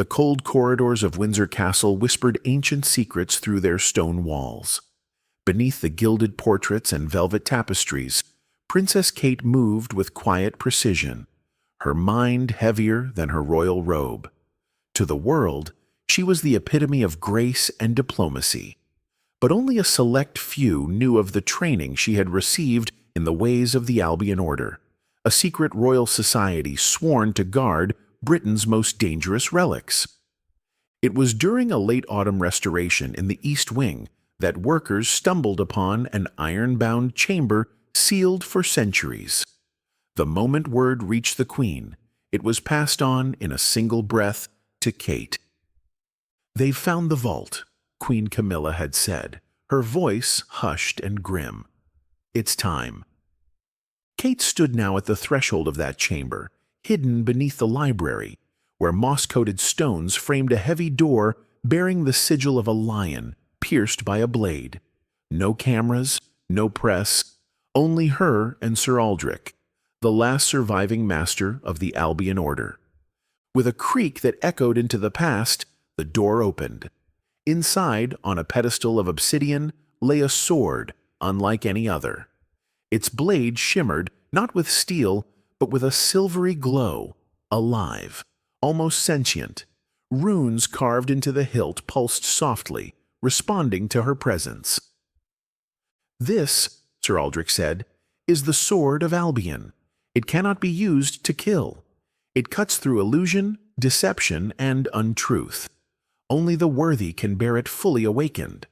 The cold corridors of Windsor Castle whispered ancient secrets through their stone walls. Beneath the gilded portraits and velvet tapestries, Princess Kate moved with quiet precision, her mind heavier than her royal robe. To the world, she was the epitome of grace and diplomacy. But only a select few knew of the training she had received in the ways of the Albion Order, a secret royal society sworn to guard Britain's most dangerous relics. It was during a late autumn restoration in the East Wing that workers stumbled upon an iron-bound chamber sealed for centuries. The moment word reached the Queen, it was passed on in a single breath to Kate. "They've found the vault," Queen Camilla had said, her voice hushed and grim. "It's time." Kate stood now at the threshold of that chamber, hidden beneath the library, where moss-coated stones framed a heavy door bearing the sigil of a lion pierced by a blade. No cameras, no press, only her and Sir Aldrich, the last surviving master of the Albion Order. With a creak that echoed into the past, the door opened. Inside, on a pedestal of obsidian, lay a sword unlike any other. Its blade shimmered not with steel, but with a silvery glow, alive, almost sentient. Runes carved into the hilt pulsed softly, responding to her presence. "This," Sir Aldrich said, "is the sword of Albion. It cannot be used to kill. It cuts through illusion, deception, and untruth. Only the worthy can bear it fully awakened."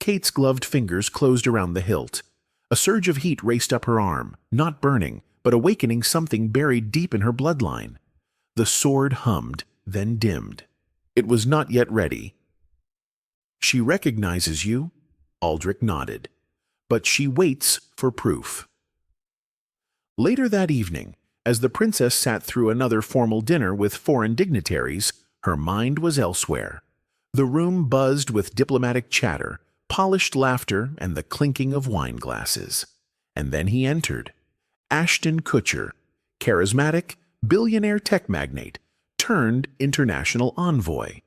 Kate's gloved fingers closed around the hilt. A surge of heat raced up her arm, not burning, but awakening something buried deep in her bloodline. The sword hummed, then dimmed. It was not yet ready. "She recognizes you," Aldrich nodded, "but she waits for proof." Later that evening, as the princess sat through another formal dinner with foreign dignitaries, her mind was elsewhere. The room buzzed with diplomatic chatter, polished laughter, and the clinking of wine glasses. And then he entered. Ashton Kutcher, charismatic, billionaire tech magnate, turned international envoy.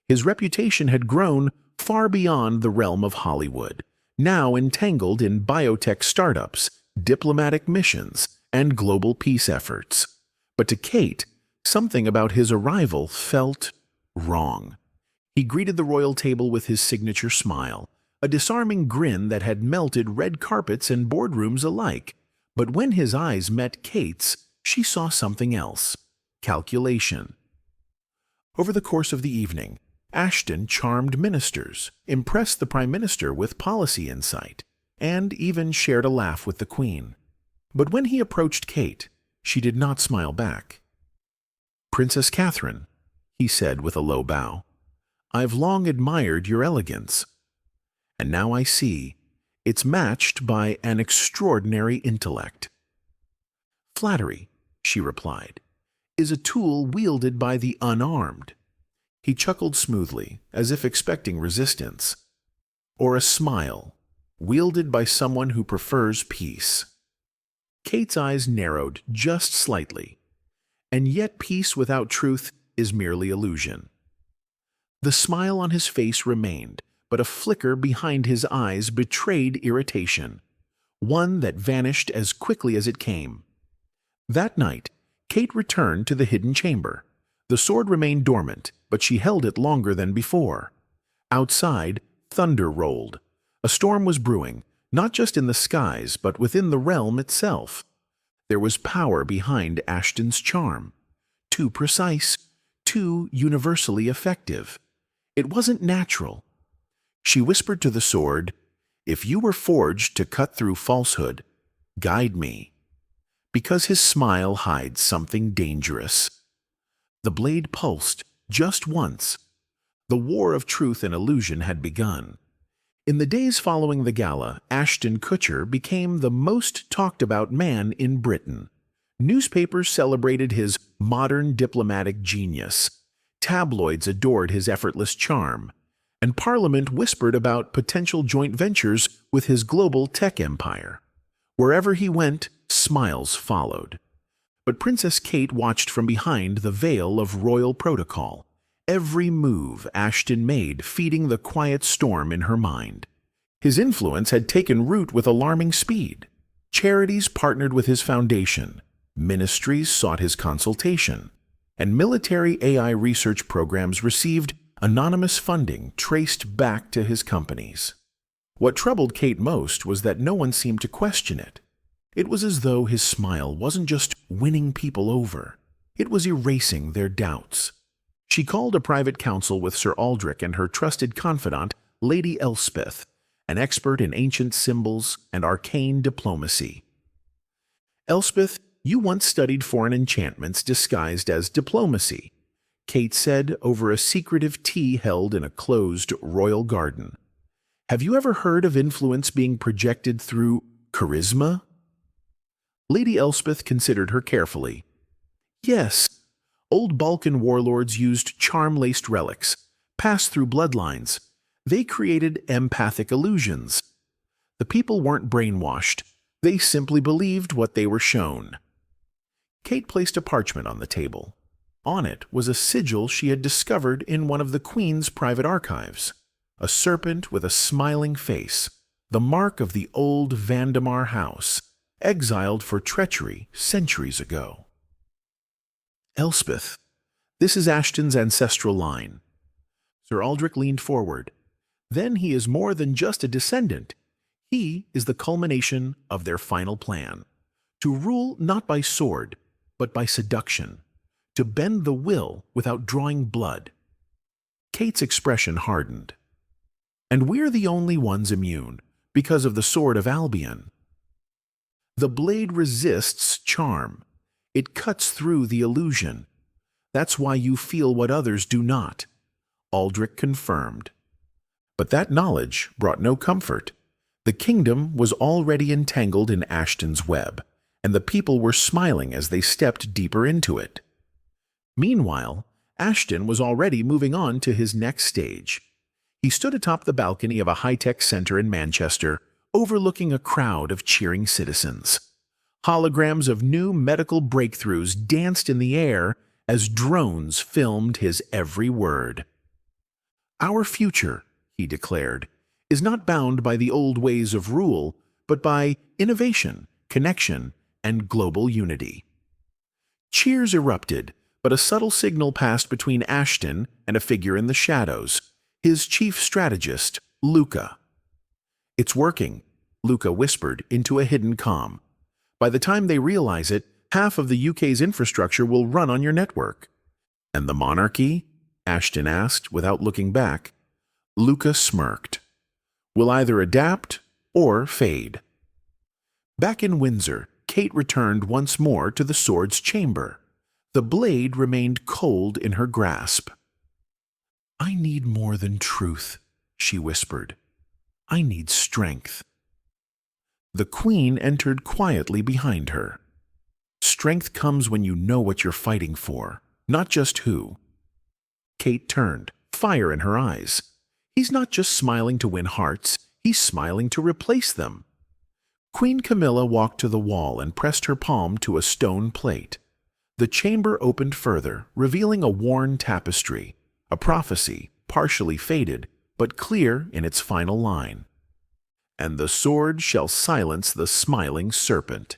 His reputation had grown far beyond the realm of Hollywood, now entangled in biotech startups, diplomatic missions, and global peace efforts. But to Kate, something about his arrival felt wrong. He greeted the royal table with his signature smile, a disarming grin that had melted red carpets and boardrooms alike. But when his eyes met Kate's, she saw something else: calculation. Over the course of the evening, Ashton charmed ministers, impressed the Prime Minister with policy insight, and even shared a laugh with the Queen. But when he approached Kate, she did not smile back. "Princess Catherine," he said with a low bow, "I've long admired your elegance. And now I see it's matched by an extraordinary intellect." "Flattery," she replied, "is a tool wielded by the unarmed." He chuckled smoothly, as if expecting resistance. "Or a smile, wielded by someone who prefers peace." Kate's eyes narrowed just slightly. And yet peace without truth is merely illusion. The smile on his face remained, but a flicker behind his eyes betrayed irritation, one that vanished as quickly as it came. That night, Kate returned to the hidden chamber. The sword remained dormant, but she held it longer than before. Outside, thunder rolled. A storm was brewing, not just in the skies, but within the realm itself. There was power behind Ashton's charm. Too precise, too universally effective. It wasn't natural. She whispered to the sword, "If you were forged to cut through falsehood, guide me." Because his smile hides something dangerous. The blade pulsed just once. The war of truth and illusion had begun. In the days following the gala, Ashton Kutcher became the most talked-about man in Britain. Newspapers celebrated his modern diplomatic genius. Tabloids adored his effortless charm. And Parliament whispered about potential joint ventures with his global tech empire. Wherever he went, smiles followed. But Princess Kate watched from behind the veil of royal protocol, every move Ashton made feeding the quiet storm in her mind. His influence had taken root with alarming speed. Charities partnered with his foundation, ministries sought his consultation, and military AI research programs received anonymous funding traced back to his companies. What troubled Kate most was that no one seemed to question it. It was as though his smile wasn't just winning people over, it was erasing their doubts. She called a private council with Sir Aldrich and her trusted confidant, Lady Elspeth, an expert in ancient symbols and arcane diplomacy. "Elspeth, you once studied foreign enchantments disguised as diplomacy," Kate said over a secretive tea held in a closed royal garden. "Have you ever heard of influence being projected through charisma?" Lady Elspeth considered her carefully. "Yes, old Balkan warlords used charm-laced relics, passed through bloodlines. They created empathic illusions. The people weren't brainwashed. They simply believed what they were shown." Kate placed a parchment on the table. On it was a sigil she had discovered in one of the Queen's private archives. A serpent with a smiling face, the mark of the old Vandemar house, exiled for treachery centuries ago. "Elspeth, this is Ashton's ancestral line." Sir Aldrich leaned forward. "Then he is more than just a descendant. He is the culmination of their final plan. To rule not by sword, but by seduction. To bend the will without drawing blood." Kate's expression hardened. "And we're the only ones immune, because of the sword of Albion. The blade resists charm. It cuts through the illusion. That's why you feel what others do not," Aldrich confirmed. But that knowledge brought no comfort. The kingdom was already entangled in Ashton's web, and the people were smiling as they stepped deeper into it. Meanwhile, Ashton was already moving on to his next stage. He stood atop the balcony of a high-tech center in Manchester, overlooking a crowd of cheering citizens. Holograms of new medical breakthroughs danced in the air as drones filmed his every word. "Our future," he declared, "is not bound by the old ways of rule, but by innovation, connection, and global unity." Cheers erupted, but a subtle signal passed between Ashton and a figure in the shadows, his chief strategist, Luca. "It's working," Luca whispered into a hidden comm. "By the time they realize it, half of the UK's infrastructure will run on your network." "And the monarchy?" Ashton asked without looking back. Luca smirked. "Will either adapt or fade." Back in Windsor, Kate returned once more to the sword's chamber. The blade remained cold in her grasp. "I need more than truth," she whispered. "I need strength." The Queen entered quietly behind her. "Strength comes when you know what you're fighting for, not just who." Kate turned, fire in her eyes. "He's not just smiling to win hearts, he's smiling to replace them." Queen Camilla walked to the wall and pressed her palm to a stone plate. The chamber opened further, revealing a worn tapestry, a prophecy, partially faded, but clear in its final line. "And the sword shall silence the smiling serpent."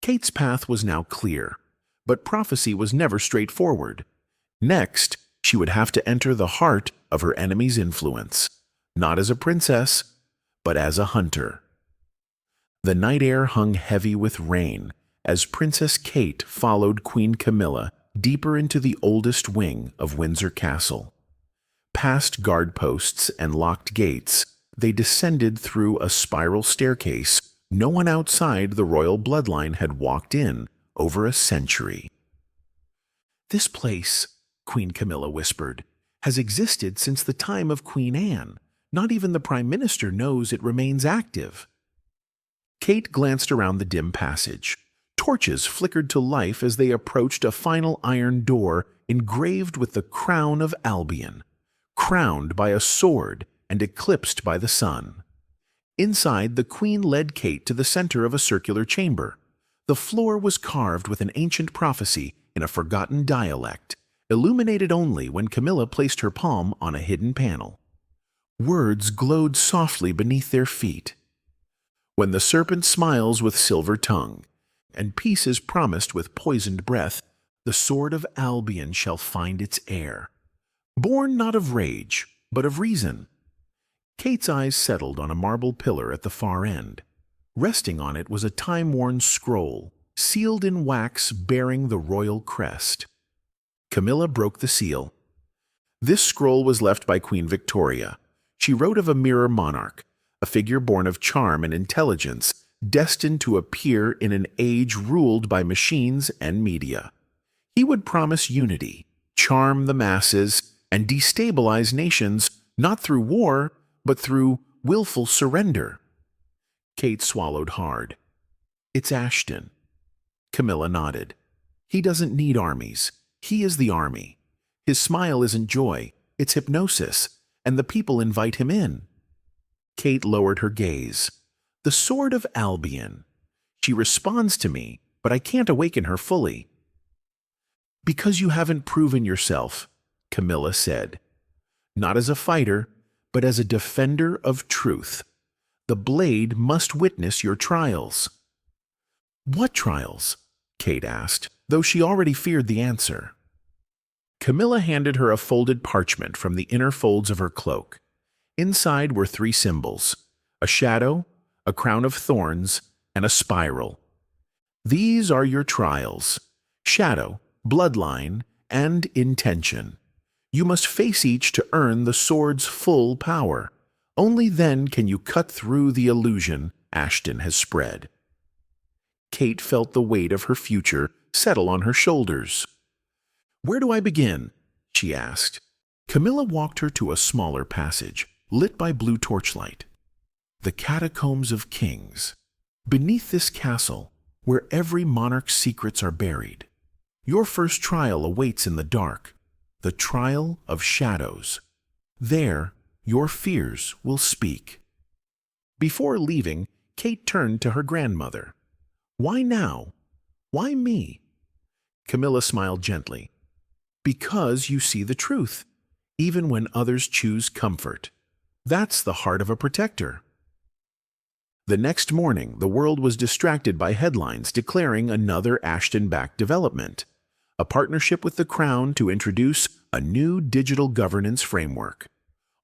Kate's path was now clear, but prophecy was never straightforward. Next, she would have to enter the heart of her enemy's influence, not as a princess, but as a hunter. The night air hung heavy with rain as Princess Kate followed Queen Camilla deeper into the oldest wing of Windsor Castle. Past guard posts and locked gates, they descended through a spiral staircase no one outside the royal bloodline had walked in over a century. "This place," Queen Camilla whispered, "has existed since the time of Queen Anne. Not even the Prime Minister knows it remains active." Kate glanced around the dim passage. Torches flickered to life as they approached a final iron door engraved with the crown of Albion, crowned by a sword and eclipsed by the sun. Inside, the Queen led Kate to the center of a circular chamber. The floor was carved with an ancient prophecy in a forgotten dialect, illuminated only when Camilla placed her palm on a hidden panel. Words glowed softly beneath their feet. When the serpent smiles with silver tongue, and peace is promised with poisoned breath, the sword of Albion shall find its heir. Born not of rage, but of reason. Kate's eyes settled on a marble pillar at the far end. Resting on it was a time-worn scroll, sealed in wax bearing the royal crest. Camilla broke the seal. This scroll was left by Queen Victoria. She wrote of a mirror monarch, a figure born of charm and intelligence, destined to appear in an age ruled by machines and media. He would promise unity, charm the masses, and destabilize nations not through war, but through willful surrender. Kate swallowed hard. It's Ashton. Camilla nodded. He doesn't need armies. He is the army. His smile isn't joy, it's hypnosis, and the people invite him in. Kate lowered her gaze. The sword of Albion. She responds to me, but I can't awaken her fully. Because you haven't proven yourself, Camilla said. Not as a fighter, but as a defender of truth. The blade must witness your trials. What trials? Kate asked, though she already feared the answer. Camilla handed her a folded parchment from the inner folds of her cloak. Inside were 3 symbols: a shadow, a crown of thorns, and a spiral. These are your trials: shadow, bloodline, and intention. You must face each to earn the sword's full power. Only then can you cut through the illusion Ashton has spread. Kate felt the weight of her future settle on her shoulders. Where do I begin? She asked. Camilla walked her to a smaller passage, lit by blue torchlight. The Catacombs of Kings. Beneath this castle, where every monarch's secrets are buried. Your first trial awaits in the dark, the trial of shadows. There, your fears will speak. Before leaving, Kate turned to her grandmother. Why now? Why me? Camilla smiled gently. Because you see the truth, even when others choose comfort. That's the heart of a protector. The next morning, the world was distracted by headlines declaring another Ashton-backed development, a partnership with the Crown to introduce a new digital governance framework.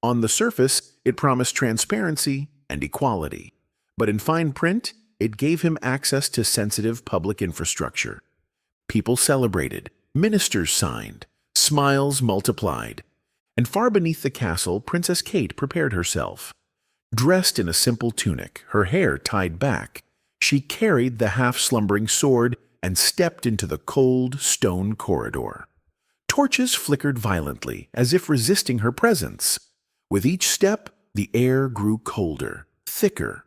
On the surface, it promised transparency and equality, but in fine print, it gave him access to sensitive public infrastructure. People celebrated, ministers signed, smiles multiplied, and far beneath the castle, Princess Kate prepared herself. Dressed in a simple tunic, her hair tied back, she carried the half-slumbering sword and stepped into the cold stone corridor. Torches flickered violently, as if resisting her presence. With each step, the air grew colder, thicker.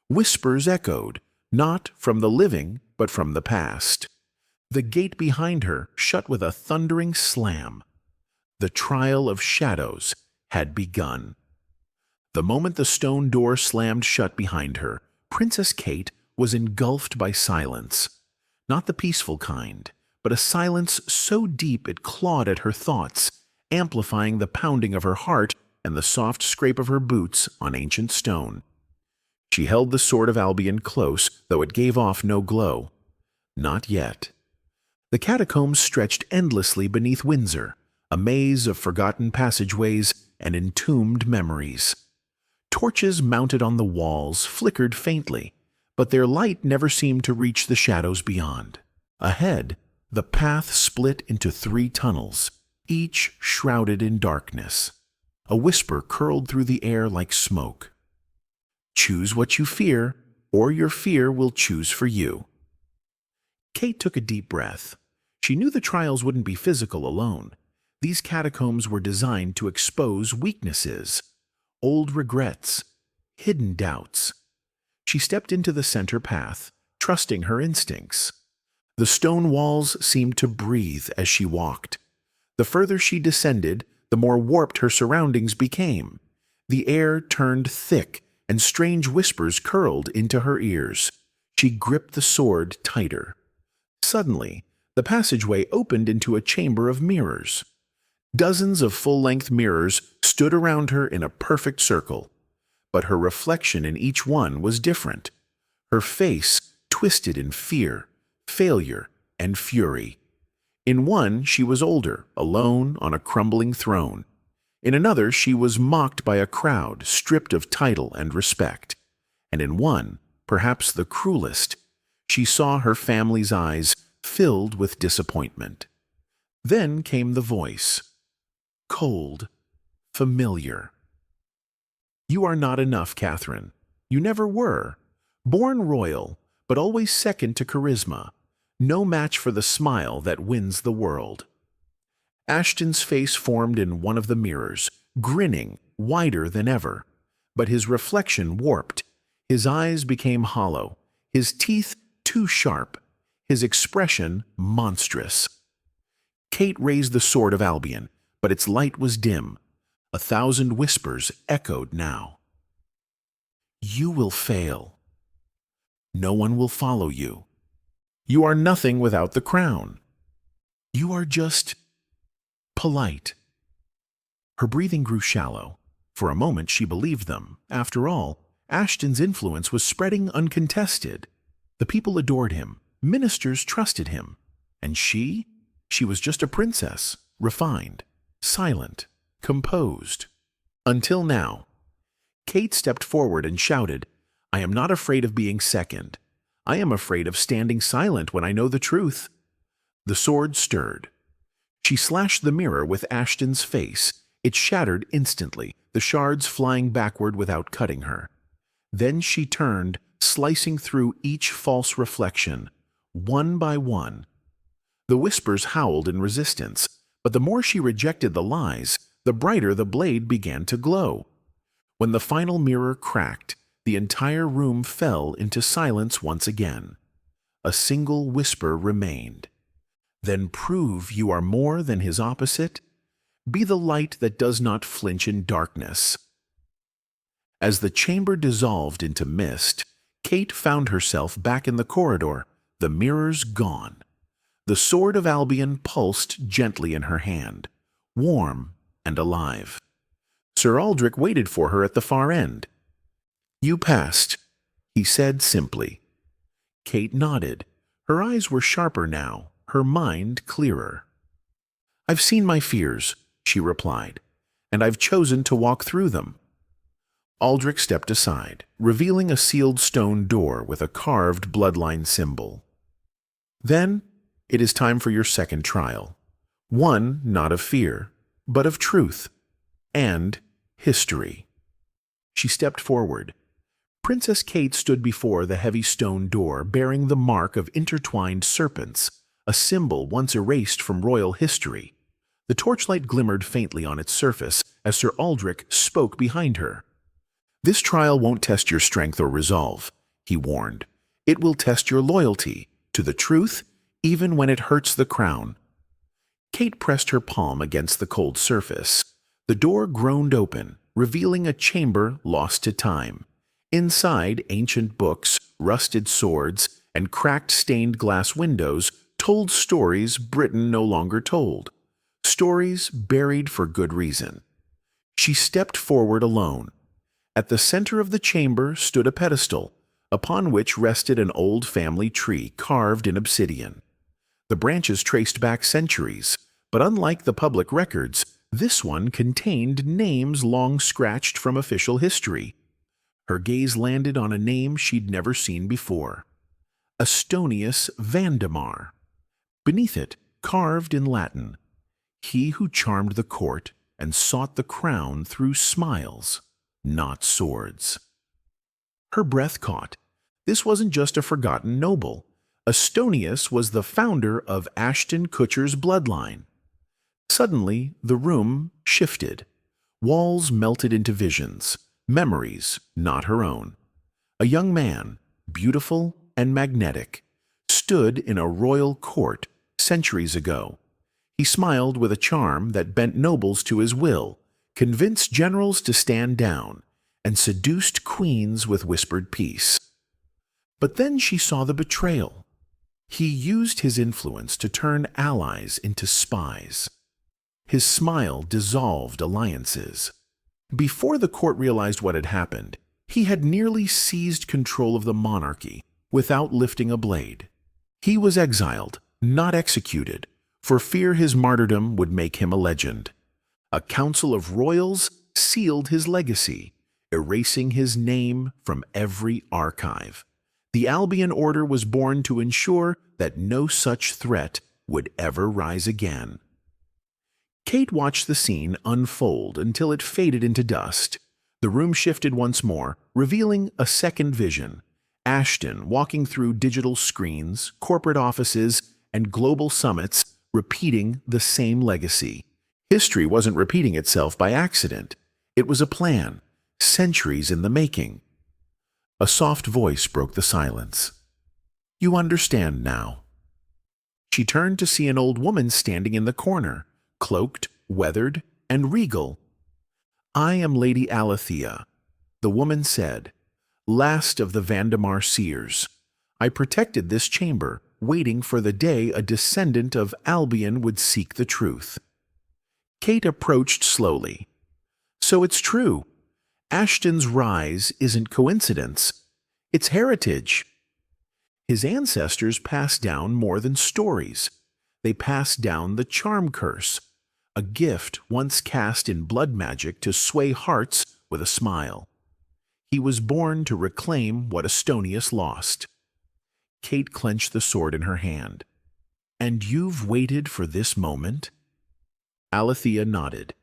Whispers echoed, not from the living, but from the past. The gate behind her shut with a thundering slam. The trial of shadows had begun. The moment the stone door slammed shut behind her, Princess Kate was engulfed by silence. Not the peaceful kind, but a silence so deep it clawed at her thoughts, amplifying the pounding of her heart and the soft scrape of her boots on ancient stone. She held the sword of Albion close, though it gave off no glow. Not yet. The catacombs stretched endlessly beneath Windsor, a maze of forgotten passageways and entombed memories. Torches mounted on the walls flickered faintly, but their light never seemed to reach the shadows beyond. Ahead, the path split into 3 tunnels, each shrouded in darkness. A whisper curled through the air like smoke. Choose what you fear, or your fear will choose for you. Kate took a deep breath. She knew the trials wouldn't be physical alone. These catacombs were designed to expose weaknesses, old regrets, hidden doubts. She stepped into the center path, trusting her instincts. The stone walls seemed to breathe as she walked. The further she descended, the more warped her surroundings became. The air turned thick, and strange whispers curled into her ears. She gripped the sword tighter. Suddenly, The passageway opened into a chamber of mirrors. Dozens of full-length mirrors stood around her in a perfect circle, but her reflection in each one was different. Her face twisted in fear, failure, and fury. In one, she was older, alone on a crumbling throne. In another, she was mocked by a crowd, stripped of title and respect. And in one, perhaps the cruelest, she saw her family's eyes filled with disappointment. Then came the voice, cold, familiar. "You are not enough, Catherine. You never were. Born royal, but always second to charisma. No match for the smile that wins the world." Ashton's face formed in one of the mirrors, grinning, wider than ever. But his reflection warped. His eyes became hollow, his teeth too sharp, his expression monstrous. Kate raised the sword of Albion, but its light was dim. 1,000 whispers echoed now. "You will fail. No one will follow you. You are nothing without the crown. You are just polite." Her breathing grew shallow. For a moment she believed them. After all, Ashton's influence was spreading uncontested. The people adored him. Ministers trusted him. And she was just a princess, refined, silent, composed. Until now. Kate stepped forward and shouted, "I am not afraid of being second. I am afraid of standing silent when I know the truth." The sword stirred. She slashed the mirror with Ashton's face. It shattered instantly, the shards flying backward without cutting her. Then she turned, slicing through each false reflection, one by one. The whispers howled in resistance, but the more she rejected the lies, the brighter the blade began to glow. When the final mirror cracked, the entire room fell into silence once again. A single whisper remained. "Then prove you are more than his opposite. Be the light that does not flinch in darkness." As the chamber dissolved into mist, Kate found herself back in the corridor, the mirrors gone. The sword of Albion pulsed gently in her hand, warm and alive. Sir Aldrich waited for her at the far end. "You passed," he said simply. Kate nodded. Her eyes were sharper now, her mind clearer. "I've seen my fears," she replied, "and I've chosen to walk through them." Aldrich stepped aside, revealing a sealed stone door with a carved bloodline symbol. "Then it is time for your second trial. One not of fear, but of truth and history." She stepped forward. Princess Kate stood before the heavy stone door bearing the mark of intertwined serpents, a symbol once erased from royal history. The torchlight glimmered faintly on its surface as Sir Aldrich spoke behind her. "This trial won't test your strength or resolve," he warned. "It will test your loyalty to the truth, even when it hurts the crown." Kate pressed her palm against the cold surface. The door groaned open, revealing a chamber lost to time. Inside, ancient books, rusted swords, and cracked stained glass windows told stories Britain no longer told. Stories buried for good reason. She stepped forward alone. At the center of the chamber stood a pedestal, upon which rested an old family tree carved in obsidian. The branches traced back centuries, but unlike the public records, this one contained names long scratched from official history. Her gaze landed on a name she'd never seen before. Astonius Vandemar. Beneath it, carved in Latin, "He who charmed the court and sought the crown through smiles, not swords." Her breath caught. This wasn't just a forgotten noble. Astonius was the founder of Ashton Kutcher's bloodline. Suddenly, the room shifted. Walls melted into visions, memories not her own. A young man, beautiful and magnetic, stood in a royal court centuries ago. He smiled with a charm that bent nobles to his will, convinced generals to stand down, and seduced queens with whispered peace. But then she saw the betrayal. He used his influence to turn allies into spies. His smile dissolved alliances. Before the court realized what had happened, he had nearly seized control of the monarchy without lifting a blade. He was exiled, not executed, for fear his martyrdom would make him a legend. A council of royals sealed his legacy, erasing his name from every archive. The Albion Order was born to ensure that no such threat would ever rise again. Kate watched the scene unfold until it faded into dust. The room shifted once more, revealing a second vision. Ashton walking through digital screens, corporate offices, and global summits, repeating the same legacy. History wasn't repeating itself by accident. It was a plan, centuries in the making. A soft voice broke the silence. "You understand now." She turned to see an old woman standing in the corner, cloaked, weathered, and regal. "I am Lady Alethea," the woman said, "last of the Vandemar seers. I protected this chamber, waiting for the day a descendant of Albion would seek the truth." Kate approached slowly. "So it's true. Ashton's rise isn't coincidence. It's heritage." His ancestors passed down more than stories. They passed down the charm curse, a gift once cast in blood magic to sway hearts with a smile. He was born to reclaim what Astonius lost. Kate clenched the sword in her hand. "And you've waited for this moment?" Alethea nodded.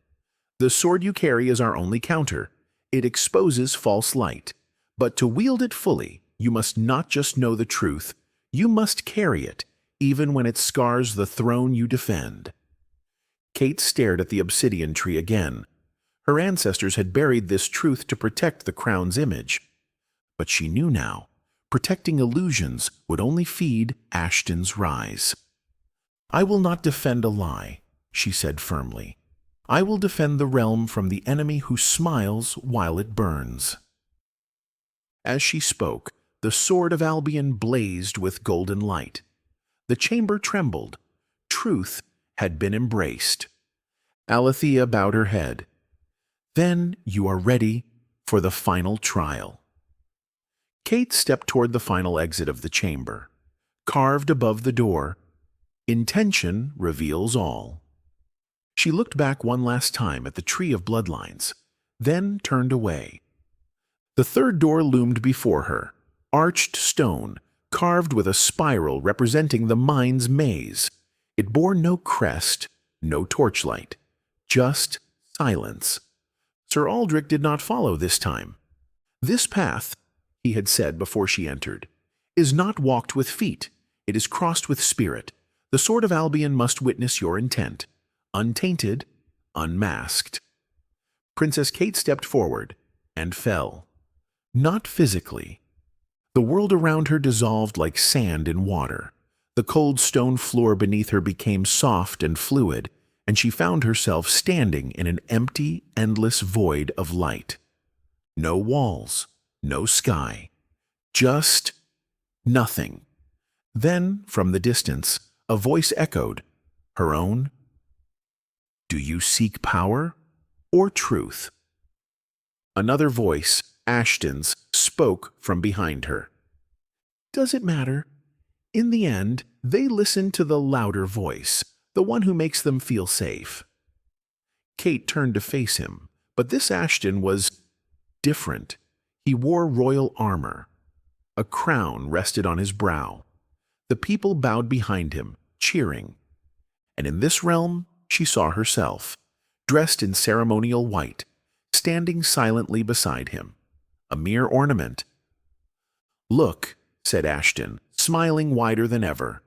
"The sword you carry is our only counter. It exposes false light. But to wield it fully, you must not just know the truth, you must carry it, even when it scars the throne you defend." Kate stared at the obsidian tree again. Her ancestors had buried this truth to protect the crown's image. But she knew now, protecting illusions would only feed Ashton's rise. "I will not defend a lie," she said firmly. "I will defend the realm from the enemy who smiles while it burns." As she spoke, the sword of Albion blazed with golden light. The chamber trembled. Truth had been embraced. Alethea bowed her head. "Then you are ready for the final trial." Kate stepped toward the final exit of the chamber. Carved above the door, "Intention reveals all." She looked back one last time at the tree of bloodlines, then turned away. The third door loomed before her, arched stone, carved with a spiral representing the mind's maze. It bore no crest, no torchlight, just silence. Sir Aldrich did not follow this time. "This path," he had said before she entered, "is not walked with feet, it is crossed with spirit. The sword of Albion must witness your intent, untainted, unmasked." Princess Kate stepped forward and fell. Not physically. The world around her dissolved like sand in water. The cold stone floor beneath her became soft and fluid, and she found herself standing in an empty, endless void of light. No walls, no sky, just nothing. Then, from the distance, a voice echoed, her own. "Do you seek power or truth?" Another voice, Ashton's, spoke from behind her. "Does it matter? In the end, they listen to the louder voice, the one who makes them feel safe." Kate turned to face him, but this Ashton was different. He wore royal armor. A crown rested on his brow. The people bowed behind him, cheering. And in this realm, she saw herself, dressed in ceremonial white, standing silently beside him, a mere ornament. "Look," said Ashton, smiling wider than ever.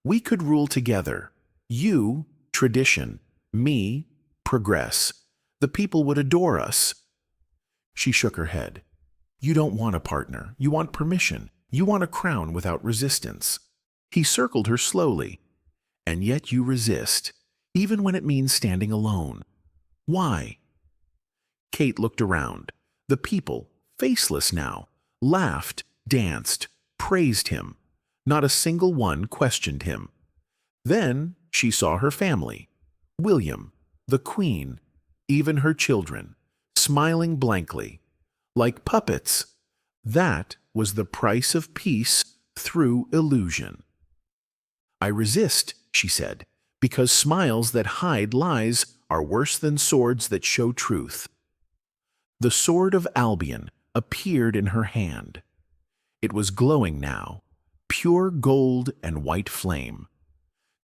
"We could rule together. You, tradition. Me, progress. The people would adore us." She shook her head. "You don't want a partner. You want permission. You want a crown without resistance." He circled her slowly. "And yet you resist, even when it means standing alone. Why?" Kate looked around. The people, faceless now, laughed, danced, praised him. Not a single one questioned him. Then she saw her family, William, the Queen, even her children, smiling blankly, like puppets. That was the price of peace through illusion. "I resist," she said, "because smiles that hide lies are worse than swords that show truth." The sword of Albion appeared in her hand. It was glowing now, pure gold and white flame.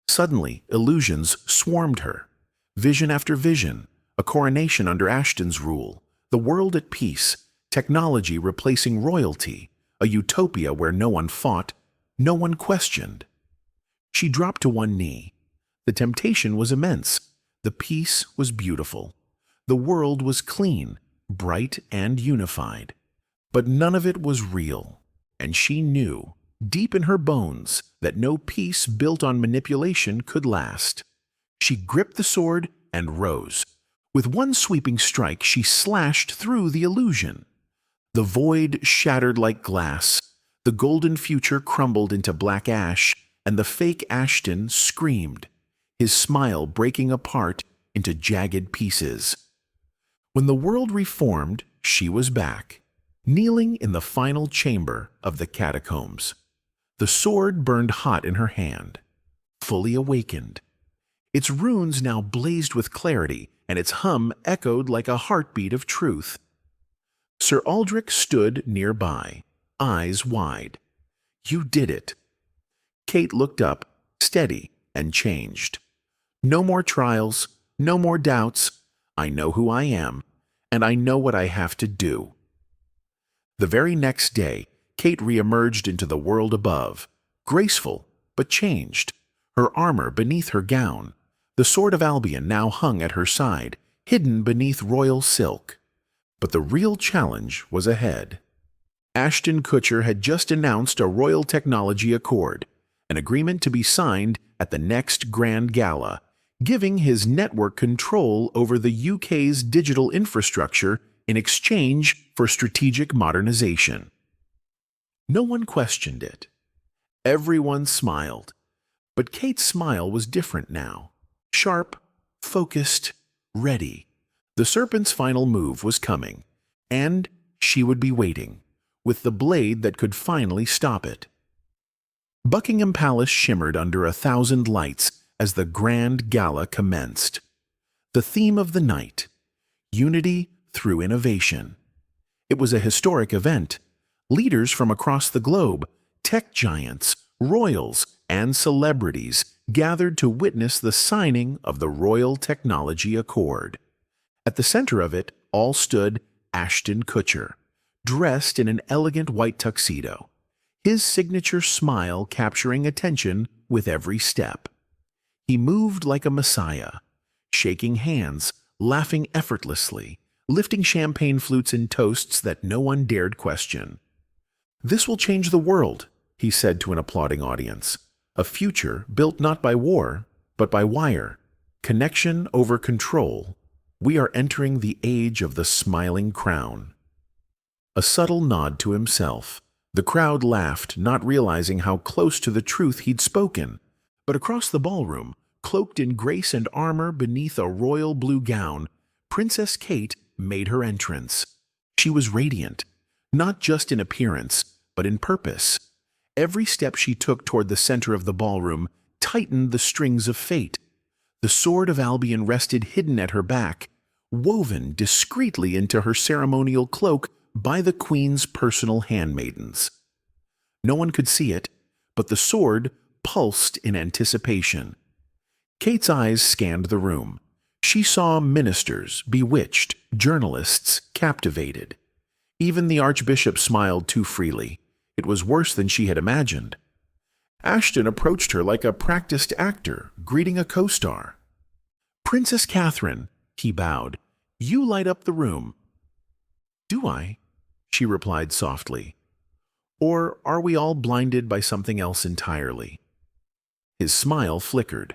Suddenly, illusions swarmed her. Vision after vision, a coronation under Ashton's rule, the world at peace, technology replacing royalty, a utopia where no one fought, no one questioned. She dropped to one knee. The temptation was immense. The peace was beautiful. The world was clean, bright, and unified. But none of it was real, and she knew, deep in her bones, that no peace built on manipulation could last. She gripped the sword and rose. With one sweeping strike, she slashed through the illusion. The void shattered like glass. The golden future crumbled into black ash, and the fake Ashton screamed, his smile breaking apart into jagged pieces. When the world reformed, she was back, kneeling in the final chamber of the catacombs. The sword burned hot in her hand, fully awakened. Its runes now blazed with clarity, and its hum echoed like a heartbeat of truth. Sir Aldrich stood nearby, eyes wide. "You did it." Kate looked up, steady and changed. "No more trials, no more doubts. I know who I am, and I know what I have to do." The very next day, Kate re-emerged into the world above, graceful but changed, her armor beneath her gown. The sword of Albion now hung at her side, hidden beneath royal silk. But the real challenge was ahead. Ashton Kutcher had just announced a Royal Technology Accord, an agreement to be signed at the next Grand Gala, giving his network control over the UK's digital infrastructure in exchange for strategic modernization. No one questioned it. Everyone smiled. But Kate's smile was different now. Sharp, focused, ready. The serpent's final move was coming, and she would be waiting, with the blade that could finally stop it. Buckingham Palace shimmered under 1,000 lights as the grand gala commenced. The theme of the night: unity through innovation. It was a historic event. Leaders from across the globe, tech giants, royals, and celebrities gathered to witness the signing of the Royal Technology Accord. At the center of it all stood Ashton Kutcher, dressed in an elegant white tuxedo, his signature smile capturing attention with every step. He moved like a messiah, shaking hands, laughing effortlessly, lifting champagne flutes in toasts that no one dared question. "This will change the world," he said to an applauding audience. "A future built not by war, but by wire. Connection over control. We are entering the age of the smiling crown." A subtle nod to himself. The crowd laughed, not realizing how close to the truth he'd spoken. But across the ballroom, cloaked in grace and armor beneath a royal blue gown, Princess Kate made her entrance. She was radiant, not just in appearance, but in purpose. Every step she took toward the center of the ballroom tightened the strings of fate. The sword of Albion rested hidden at her back, woven discreetly into her ceremonial cloak by the Queen's personal handmaidens. No one could see it, but the sword pulsed in anticipation. Kate's eyes scanned the room. She saw ministers bewitched, journalists captivated. Even the Archbishop smiled too freely. It was worse than she had imagined. Ashton approached her like a practiced actor, greeting a co-star. "Princess Catherine," he bowed, "you light up the room." "Do I?" she replied softly. "Or are we all blinded by something else entirely?" His smile flickered.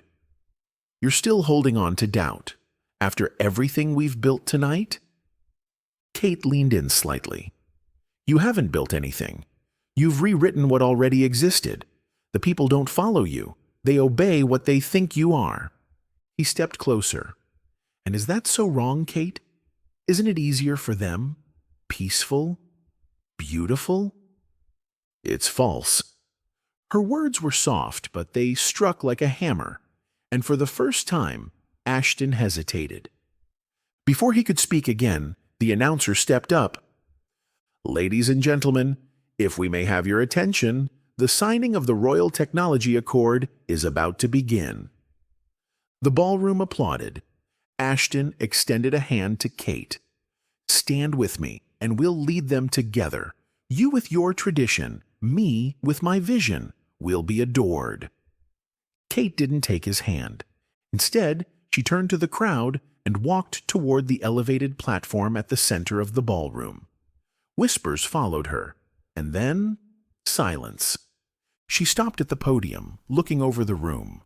"You're still holding on to doubt, after everything we've built tonight?" Kate leaned in slightly. "You haven't built anything. You've rewritten what already existed. The people don't follow you. They obey what they think you are." He stepped closer. "And is that so wrong, Kate? Isn't it easier for them? Peaceful? Beautiful?" "It's false." Her words were soft, but they struck like a hammer, and for the first time, Ashton hesitated. Before he could speak again, the announcer stepped up. "Ladies and gentlemen, if we may have your attention, the signing of the Royal Technology Accord is about to begin." The ballroom applauded. Ashton extended a hand to Kate. "Stand with me, and we'll lead them together. You with your tradition, me with my vision. We'll be adored." Kate didn't take his hand. Instead, she turned to the crowd and walked toward the elevated platform at the center of the ballroom. Whispers followed her, and then silence. She stopped at the podium, looking over the room.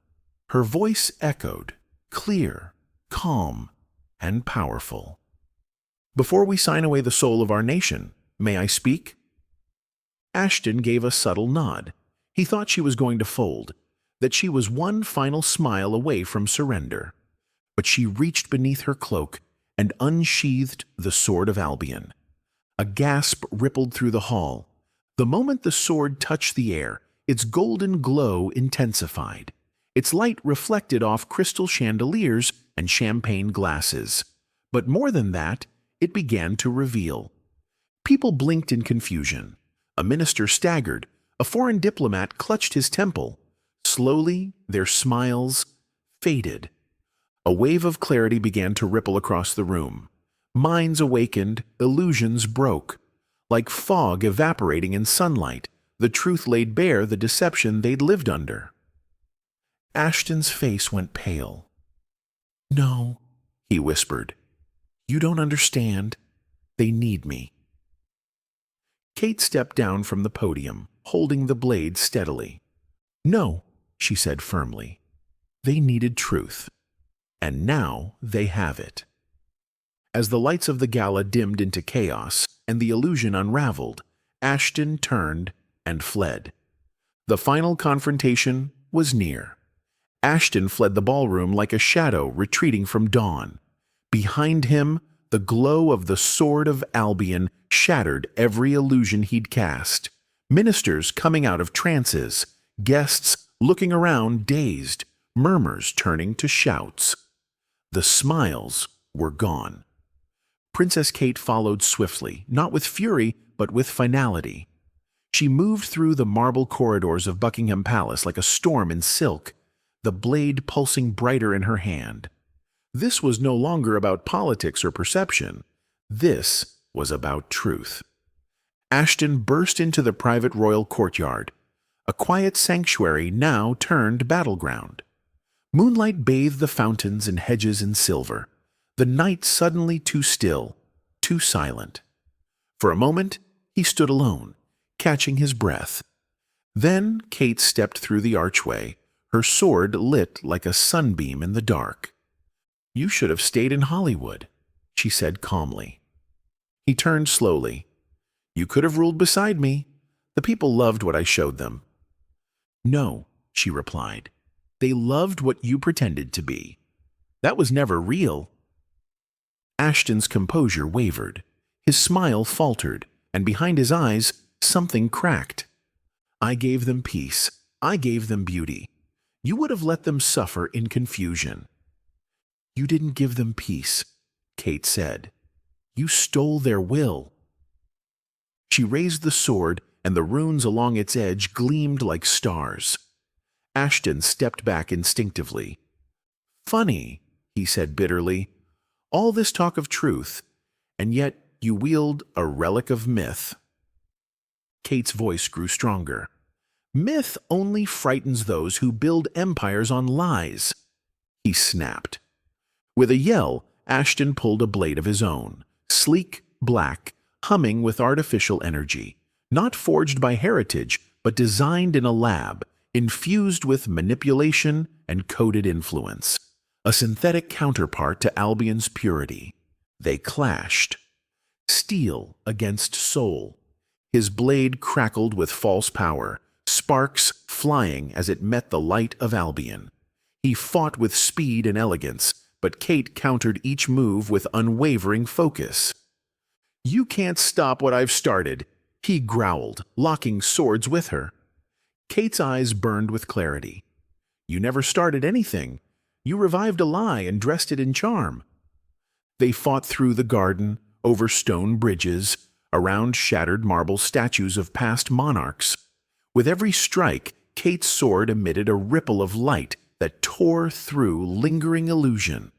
Her voice echoed, clear, calm, and powerful. "Before we sign away the soul of our nation, may I speak?" Ashton gave a subtle nod. He thought she was going to fold, that she was one final smile away from surrender. But she reached beneath her cloak and unsheathed the sword of Albion. A gasp rippled through the hall. The moment the sword touched the air, its golden glow intensified. Its light reflected off crystal chandeliers and champagne glasses. But more than that, it began to reveal. People blinked in confusion. A minister staggered. A foreign diplomat clutched his temple. Slowly, their smiles faded. A wave of clarity began to ripple across the room. Minds awakened, illusions broke. Like fog evaporating in sunlight, the truth laid bare the deception they'd lived under. Ashton's face went pale. "No," he whispered. "You don't understand. They need me." Kate stepped down from the podium, holding the blade steadily. "No," she said firmly. "They needed truth. And now they have it." As the lights of the gala dimmed into chaos and the illusion unraveled, Ashton turned and fled. The final confrontation was near. Ashton fled the ballroom like a shadow retreating from dawn. Behind him, the glow of the sword of Albion shattered every illusion he'd cast. Ministers coming out of trances, guests looking around dazed, murmurs turning to shouts. The smiles were gone. Princess Kate followed swiftly, not with fury, but with finality. She moved through the marble corridors of Buckingham Palace like a storm in silk, the blade pulsing brighter in her hand. This was no longer about politics or perception. This was about truth. Ashton burst into the private royal courtyard. A quiet sanctuary now turned battleground. Moonlight bathed the fountains and hedges in silver. The night suddenly too still, too silent. For a moment, he stood alone, catching his breath. Then Kate stepped through the archway, her sword lit like a sunbeam in the dark. "You should have stayed in Hollywood," she said calmly. He turned slowly. "You could have ruled beside me. The people loved what I showed them." "No," she replied. "They loved what you pretended to be. That was never real." Ashton's composure wavered. His smile faltered, and behind his eyes, something cracked. "I gave them peace. I gave them beauty. You would have let them suffer in confusion." "You didn't give them peace," Kate said. "You stole their will." She raised the sword, and the runes along its edge gleamed like stars. Ashton stepped back instinctively. "Funny," he said bitterly. "All this talk of truth, and yet you wield a relic of myth." Kate's voice grew stronger. "Myth only frightens those who build empires on lies," he snapped. With a yell, Ashton pulled a blade of his own, sleek, black, humming with artificial energy, not forged by heritage, but designed in a lab, infused with manipulation and coded influence. A synthetic counterpart to Albion's purity. They clashed. Steel against soul. His blade crackled with false power, sparks flying as it met the light of Albion. He fought with speed and elegance, but Kate countered each move with unwavering focus. "You can't stop what I've started," he growled, locking swords with her. Kate's eyes burned with clarity. "You never started anything. You revived a lie and dressed it in charm." They fought through the garden, over stone bridges, around shattered marble statues of past monarchs. With every strike, Kate's sword emitted a ripple of light that tore through lingering illusion.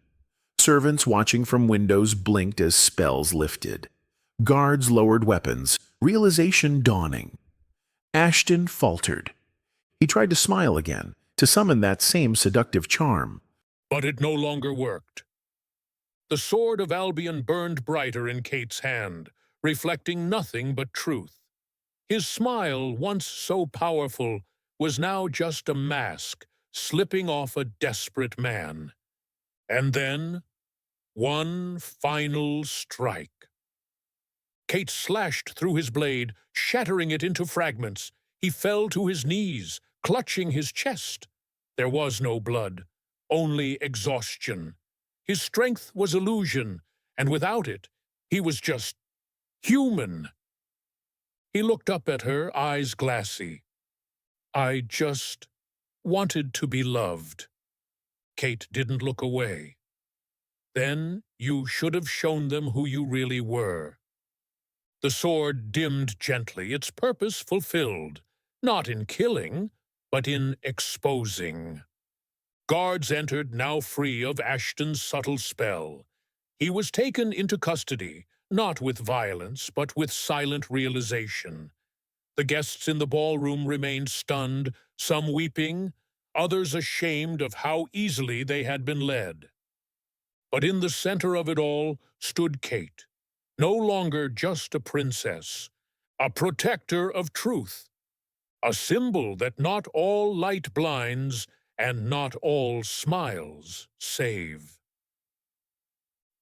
Servants watching from windows blinked as spells lifted. Guards lowered weapons, realization dawning. Ashton faltered. He tried to smile again, to summon that same seductive charm. But it no longer worked. The sword of Albion burned brighter in Kate's hand, reflecting nothing but truth. His smile, once so powerful, was now just a mask, slipping off a desperate man. And then, one final strike. Kate slashed through his blade, shattering it into fragments. He fell to his knees, clutching his chest. There was no blood, only exhaustion. His strength was illusion, and without it, he was just human. He looked up at her, eyes glassy. "I just wanted to be loved." Kate didn't look away. "Then you should have shown them who you really were." The sword dimmed gently, its purpose fulfilled, not in killing, but in exposing. Guards entered, now free of Ashton's subtle spell. He was taken into custody, not with violence, but with silent realization. The guests in the ballroom remained stunned, some weeping, others ashamed of how easily they had been led. But in the center of it all stood Kate, no longer just a princess, a protector of truth, a symbol that not all light blinds and not all smiles save.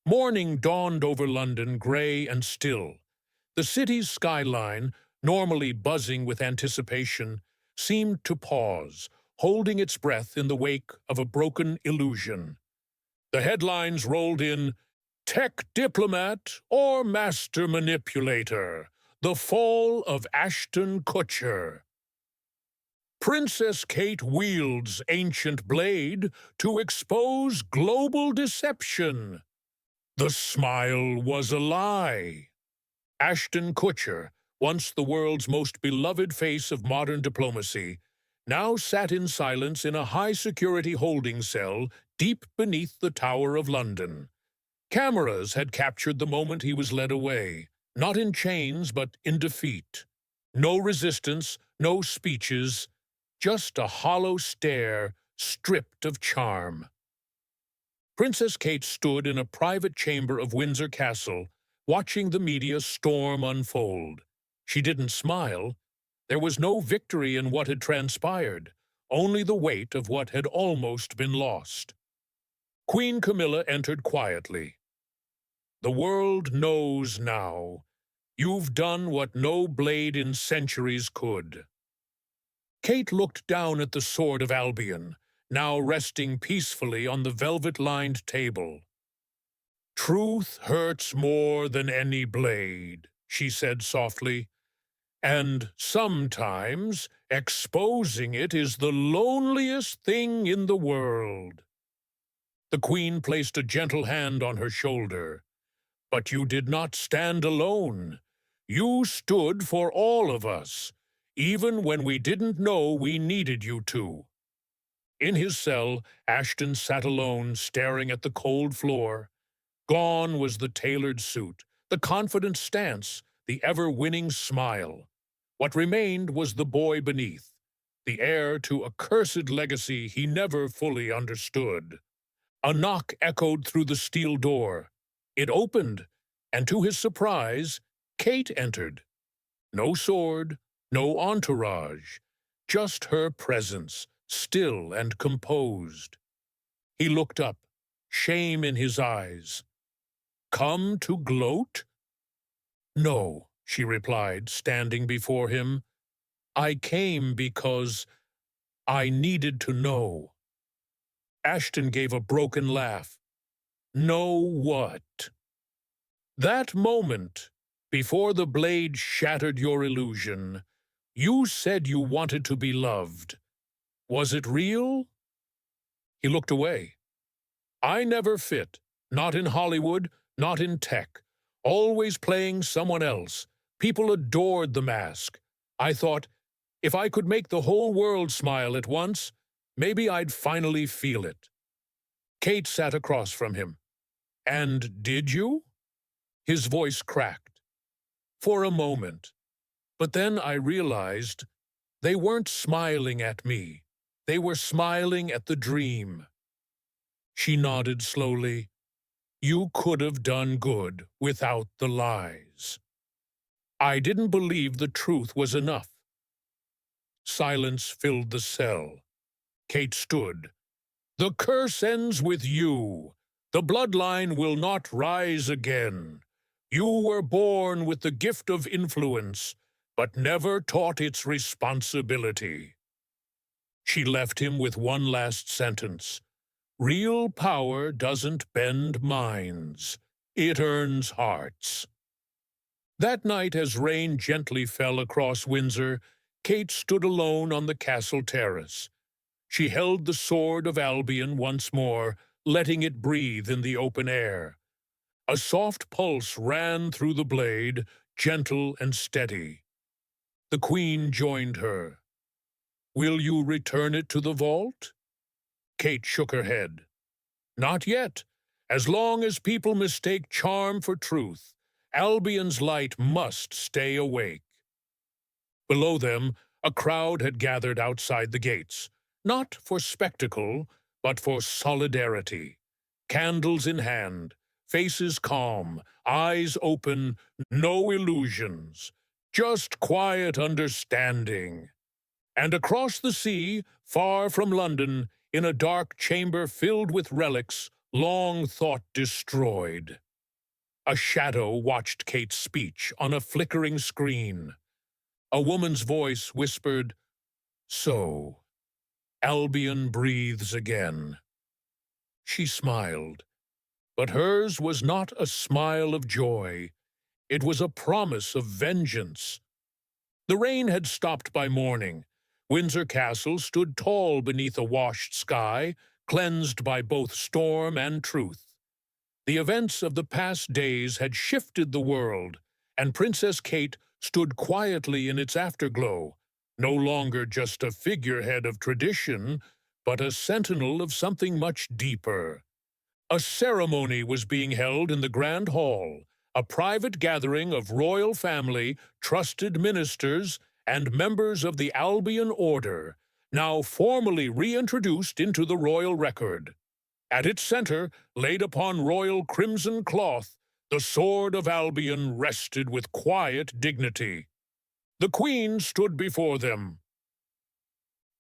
Morning dawned over London, gray and still. The city's skyline, normally buzzing with anticipation, seemed to pause, holding its breath in the wake of a broken illusion. The headlines rolled in, "Tech Diplomat or Master Manipulator, the Fall of Ashton Kutcher." Princess Kate wields ancient blade to expose global deception. The smile was a lie. Ashton Kutcher, once the world's most beloved face of modern diplomacy, now sat in silence in a high-security holding cell deep beneath the Tower of London. Cameras had captured the moment he was led away, not in chains but in defeat. No resistance, no speeches, just a hollow stare stripped of charm. Princess Kate stood in a private chamber of Windsor Castle, watching the media storm unfold. She didn't smile. There was no victory in what had transpired, only the weight of what had almost been lost. Queen Camilla entered quietly. "The world knows now. You've done what no blade in centuries could." Kate looked down at the sword of Albion, now resting peacefully on the velvet-lined table. "Truth hurts more than any blade," she said softly, "and sometimes exposing it is the loneliest thing in the world." The Queen placed a gentle hand on her shoulder. "But you did not stand alone. You stood for all of us, even when we didn't know we needed you to." In his cell, Ashton sat alone, staring at the cold floor. Gone was the tailored suit, the confident stance, the ever-winning smile. What remained was the boy beneath, the heir to a cursed legacy he never fully understood. A knock echoed through the steel door. It opened, and to his surprise, Kate entered. No sword, no entourage, just her presence, still and composed. He looked up, shame in his eyes. "Come to gloat?" "No," she replied, standing before him. I came because I needed to know." Ashton gave a broken laugh. "Know what?" "That moment, before the blade shattered your illusion, you said you wanted to be loved. Was it real?" He looked away. "I never fit. Not in Hollywood, not in tech. Always playing someone else. People adored the mask. I thought, if I could make the whole world smile at once, maybe I'd finally feel it." Kate sat across from him. "And did you?" His voice cracked. "For a moment. But then I realized they weren't smiling at me. They were smiling at the dream." She nodded slowly. "You could have done good without the lies." "I didn't believe the truth was enough." Silence filled the cell. Kate stood. "The curse ends with you. The bloodline will not rise again. You were born with the gift of influence, but never taught its responsibility." She left him with one last sentence. "Real power doesn't bend minds. It earns hearts." That night, as rain gently fell across Windsor, Kate stood alone on the castle terrace. She held the sword of Albion once more, letting it breathe in the open air. A soft pulse ran through the blade, gentle and steady. The Queen joined her. "Will you return it to the vault?" Kate shook her head. "Not yet. As long as people mistake charm for truth, Albion's light must stay awake." Below them, a crowd had gathered outside the gates, not for spectacle, but for solidarity. Candles in hand, faces calm, eyes open, no illusions, just quiet understanding. And across the sea, far from London, in a dark chamber filled with relics long thought destroyed, a shadow watched Kate's speech on a flickering screen. A woman's voice whispered, "So, Albion breathes again." She smiled, but hers was not a smile of joy. It was a promise of vengeance. The rain had stopped by morning. Windsor Castle stood tall beneath a washed sky, cleansed by both storm and truth. The events of the past days had shifted the world, and Princess Kate stood quietly in its afterglow, no longer just a figurehead of tradition, but a sentinel of something much deeper. A ceremony was being held in the Grand Hall, a private gathering of royal family, trusted ministers, and members of the Albion Order, now formally reintroduced into the royal record. At its center, laid upon royal crimson cloth, the sword of Albion rested with quiet dignity. The Queen stood before them.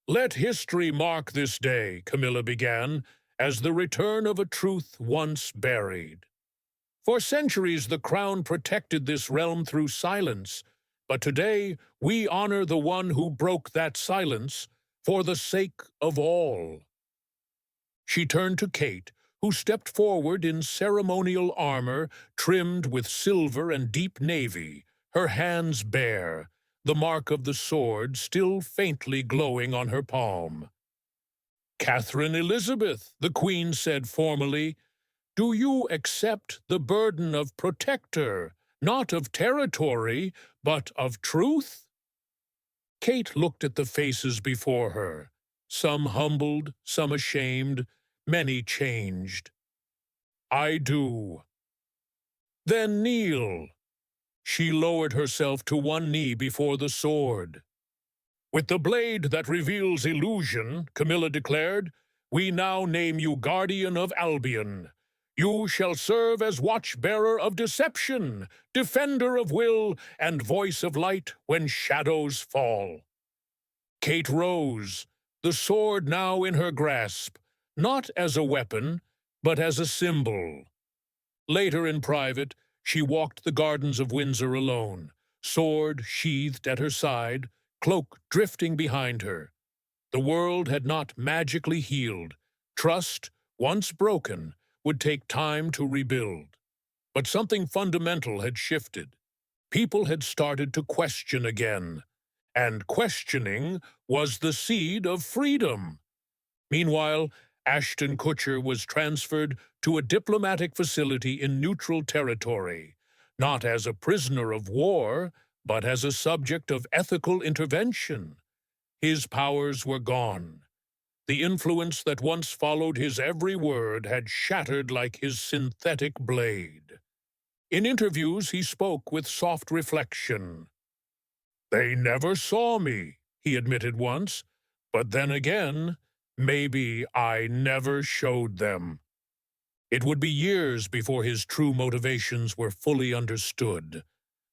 "Let history mark this day," Camilla began, "as the return of a truth once buried. For centuries the crown protected this realm through silence, but today we honor the one who broke that silence for the sake of all." She turned to Kate, who stepped forward in ceremonial armor trimmed with silver and deep navy, her hands bare, the mark of the sword still faintly glowing on her palm. "Catherine Elizabeth," the Queen said formally, "do you accept the burden of protector, not of territory, but of truth?" Kate looked at the faces before her, some humbled, some ashamed, many changed. "I do." "Then kneel." She lowered herself to one knee before the sword. "With the blade that reveals illusion," Camilla declared, "we now name you Guardian of Albion. You shall serve as watchbearer of deception, defender of will, and voice of light when shadows fall." Kate rose, the sword now in her grasp, not as a weapon, but as a symbol. Later in private, she walked the gardens of Windsor alone, sword sheathed at her side, cloak drifting behind her. The world had not magically healed. Trust, once broken, would take time to rebuild. But something fundamental had shifted. People had started to question again, and questioning was the seed of freedom. Meanwhile, Ashton Kutcher was transferred to a diplomatic facility in neutral territory, not as a prisoner of war, but as a subject of ethical intervention. His powers were gone. The influence that once followed his every word had shattered like his synthetic blade. In interviews, he spoke with soft reflection. "They never saw me," he admitted once, "but then again, maybe I never showed them." It would be years before his true motivations were fully understood.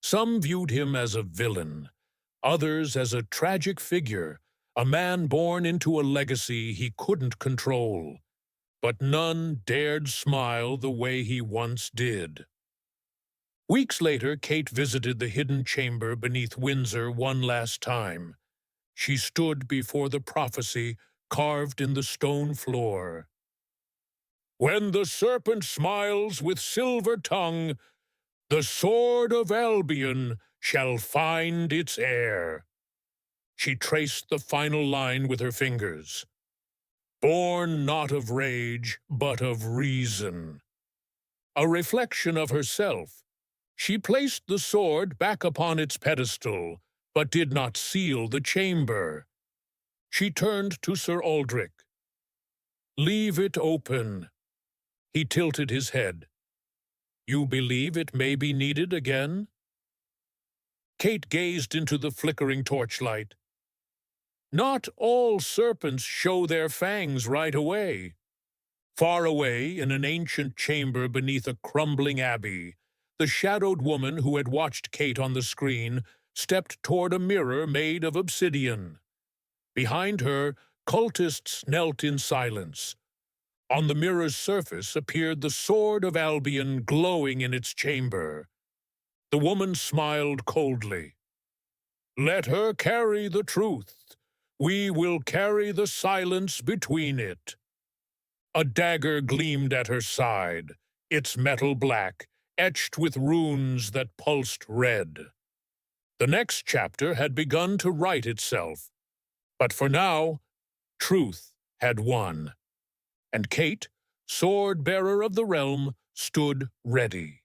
Some viewed him as a villain, others as a tragic figure, a man born into a legacy he couldn't control. But none dared smile the way he once did. Weeks later, Kate visited the hidden chamber beneath Windsor one last time. She stood before the prophecy carved in the stone floor. "When the serpent smiles with silver tongue, the sword of Albion shall find its heir." She traced the final line with her fingers. "Born not of rage, but of reason." A reflection of herself, she placed the sword back upon its pedestal, but did not seal the chamber. She turned to Sir Aldrich. "Leave it open." He tilted his head. "You believe it may be needed again?" Kate gazed into the flickering torchlight. "Not all serpents show their fangs right away." Far away, in an ancient chamber beneath a crumbling abbey, the shadowed woman who had watched Kate on the screen stepped toward a mirror made of obsidian. Behind her, cultists knelt in silence. On the mirror's surface appeared the sword of Albion glowing in its chamber. The woman smiled coldly. "Let her carry the truth. We will carry the silence between it." A dagger gleamed at her side, its metal black, etched with runes that pulsed red. The next chapter had begun to write itself. But for now, truth had won. And Kate, sword-bearer of the realm, stood ready.